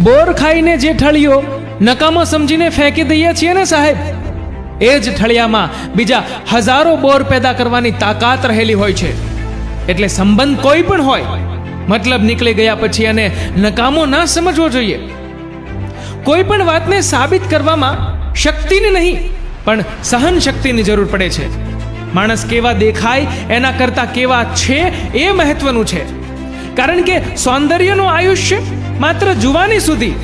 બોર ખાઈને જે ઠળિયો નકામો સમજીને ફેંકી દઈએ છીએ ને સાહેબ, એ જ ઠળિયામાં બીજા હજારો બોર પેદા કરવાની તાકાત રહેલી હોય છે. એટલે સંબંધ કોઈ પણ હોય, મતલબ નીકળી ગયા પછી અને નકામો ના સમજવો જોઈએ. કોઈ પણ વાતને સાબિત કરવામાં શક્તિની નહીં પણ સહન શક્તિની જરૂર પડે છે. માણસ કેવા દેખાય એના કરતા કેવા છે એ મહત્વનું છે. કારણ કે સૌંદર્યનું આયુષ્ય માત્ર જુવાની સુધી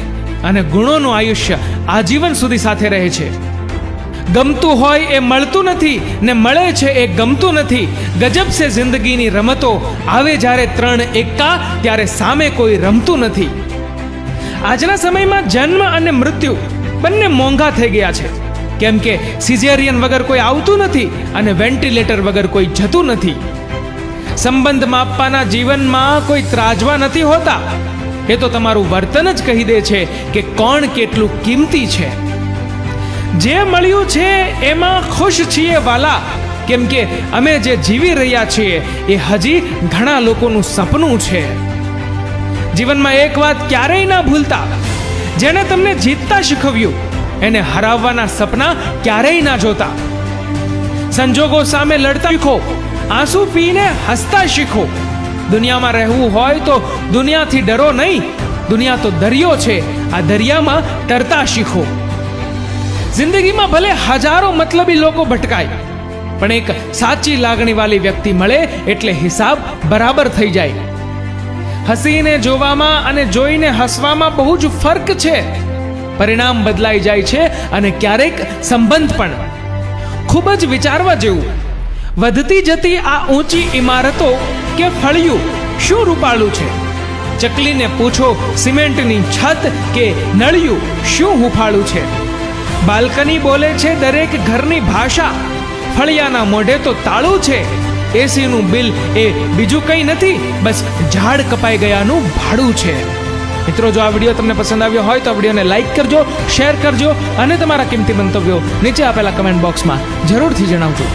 અને ગુણોનું આયુષ્ય આજીવન સુધી સાથે રહે છે. ગમતું હોય એ મળતું નથી ને મળે છે એ ગમતું નથી. ગજબ સે જિંદગીની રમતો, આવે જ્યારે ત્રણ એકા ત્યારે સામે કોઈ રમતું નથી. આજના સમયમાં જન્મ અને મૃત્યુ બંને મોંઘા થઈ ગયા છે. કેમ કે સિઝેરિયન વગર કોઈ આવતું નથી અને વેન્ટિલેટર વગર કોઈ જતું નથી. સંબંધ માપવાના જીવનમાં કોઈ ત્રાજવા નથી હોતા. એ તો તમારું વર્તન જ કહી દે છે કે કોણ કેટલું કિંમતી છે. જે મળ્યું છે એમાં ખુશ છીએ વાલા, કેમ કે અમે જે જીવી રહ્યા છીએ એ હજી ઘણા લોકોનું સપનું છે. જીવનમાં એક વાત ક્યારેય ના ભૂલતા, જેણે તમને જીતતા શીખવ્યું એને હરાવવાના સપના ક્યારેય ના જોતા. સંજોગો સામે લડતા શીખો, આંસુ પીને હસતા શીખો. દુનિયામાં રહેવું હોય તો દુનિયાથી ડરો નહીં, દુનિયા તો દરિયો છે, આ દરિયામાં તરતા શીખો. જિંદગીમાં ભલે હજારો મતલબી લોકો ભટકાય, પણ એક સાચી લાગણી વાળી વ્યક્તિ મળે એટલે હિસાબ બરાબર થઈ જાય. હસીને જોવામાં અને જોઈને હસવામાં બહુ જ ફરક છે. પરિણામ બદલાઈ જાય છે અને ક્યારેક સંબંધ પણ. ખૂબ જ વિચારવા જેવું. વધતી જતી આ ઊંચી ઇમારતો કે ફળિયું શું રૂપાળું છે? ચકલીને પૂછો સિમેન્ટની છત કે નળિયું શું હુફાળું છે? બાલ્કની બોલે છે દરેક ઘરની ભાષા, ફળિયાના મોઢે તો તાળું છે. એસીનું બિલ એ બીજું કંઈ નથી, બસ ઝાડ કપાઈ ગયાનું ભાડું છે. મિત્રો, જો આ વિડીયો તમને પસંદ આવ્યો હોય તો વિડીયોને લાઈક કરજો, શેર કરજો અને તમારા કિંમતી મંતવ્યો નીચે આપેલા કમેન્ટ બોક્સમાં જરૂરથી જણાવજો.